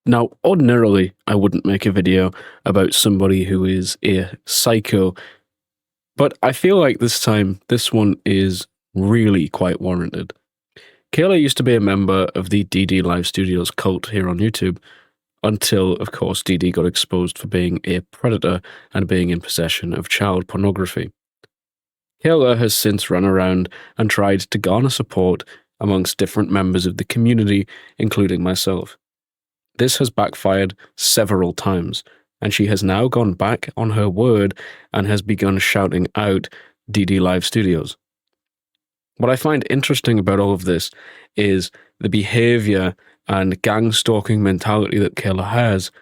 Now, ordinarily, I wouldn't make a video about somebody who is a psycho, but I feel like this time, this one is really quite warranted. Kayla used to be a member of the DD Live Studios cult here on YouTube, until, of course, DD got exposed for being a predator and being in possession of child pornography. Kayla has since run around and tried to garner support amongst different members of the community, including myself. This has backfired several times, and she has now gone back on her word and has begun shouting out DD Live Studios. What I find interesting about all of this is the behavior and gang stalking mentality that Kayla has,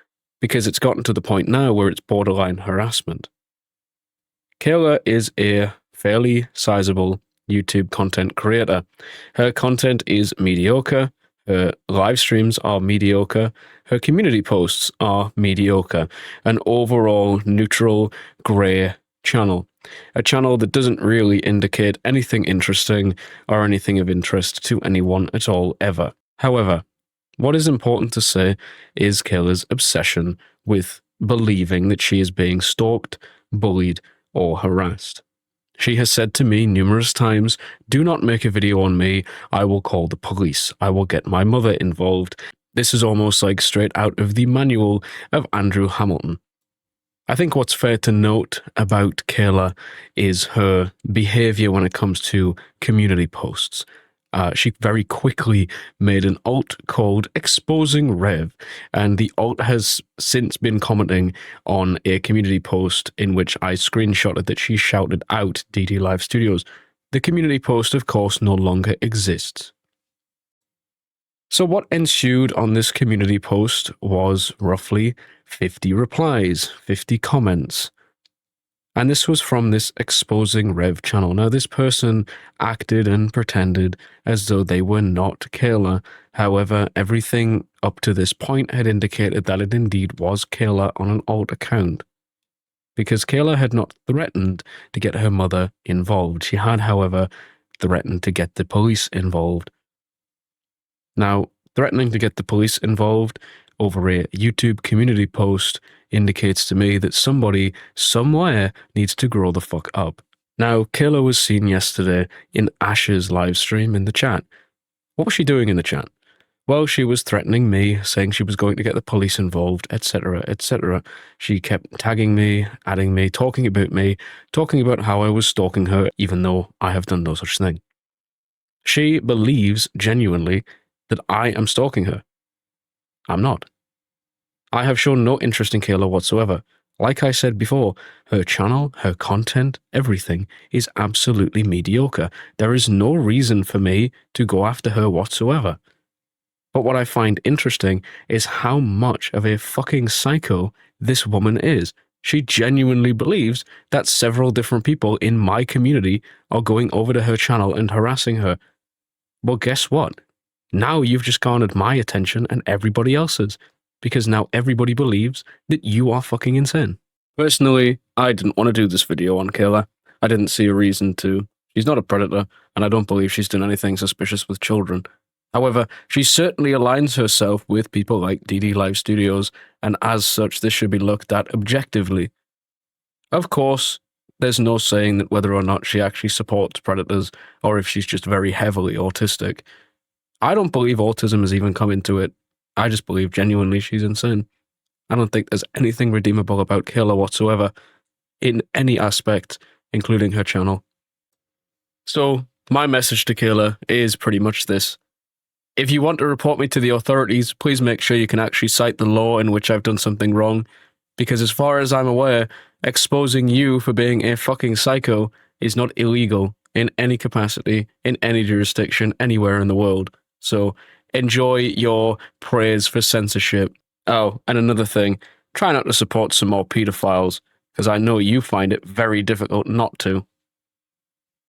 because it's gotten to the point now where it's borderline harassment. Kayla is a fairly sizable YouTube content creator. Her content is mediocre, her live streams are mediocre, her community posts are mediocre, an overall neutral, grey channel. A channel that doesn't really indicate anything interesting or anything of interest to anyone at all ever. However, what is important to say is Kayla's obsession with believing that she is being stalked, bullied, or harassed. She has said to me numerous times, "Do not make a video on me, I will call the police, I will get my mother involved." This is almost like straight out of the manual of Andrew Hamilton. I think what's fair to note about Kayla is her behavior when it comes to community posts. She very quickly made an alt called Exposing Rev, and the alt has since been commenting on a community post in which I screenshotted that she shouted out DD Live Studios. The community post, of course, no longer exists. So what ensued on this community post was roughly 50 replies, 50 comments. And this was from this Exposing Rev channel. Now, this person acted and pretended as though they were not Kayla. However, everything up to this point had indicated that it indeed was Kayla on an alt account. Because Kayla had not threatened to get her mother involved. She had, however, threatened to get the police involved. Now, threatening to get the police involved over a YouTube community post indicates to me that somebody, somewhere, needs to grow the fuck up. Now, Kayla was seen yesterday in Ash's live stream in the chat. What was she doing in the chat? Well, she was threatening me, saying she was going to get the police involved, etc., etc. She kept tagging me, adding me, talking about how I was stalking her, even though I have done no such thing. She believes genuinely that I am stalking her. I'm not. I have shown no interest in Kayla whatsoever. Like I said before, her channel, her content, everything is absolutely mediocre. There is no reason for me to go after her whatsoever. But what I find interesting is how much of a fucking psycho this woman is. She genuinely believes that several different people in my community are going over to her channel and harassing her. Well, guess what? Now you've just garnered my attention and everybody else's, because now everybody believes that you are fucking insane. Personally, I didn't want to do this video on Kayla. I didn't see a reason to. She's not a predator, and I don't believe she's done anything suspicious with children. However, she certainly aligns herself with people like DD Live Studios, and as such, this should be looked at objectively. Of course, there's no saying that whether or not she actually supports predators, or if she's just very heavily autistic. I don't believe autism has even come into it. I just believe genuinely she's insane. I don't think there's anything redeemable about Kayla whatsoever, in any aspect, including her channel. So, my message to Kayla is pretty much this. If you want to report me to the authorities, please make sure you can actually cite the law in which I've done something wrong, because as far as I'm aware, exposing you for being a fucking psycho is not illegal in any capacity, in any jurisdiction, anywhere in the world. So, enjoy your praise for censorship. Oh, and another thing, try not to support some more pedophiles, because I know you find it very difficult not to.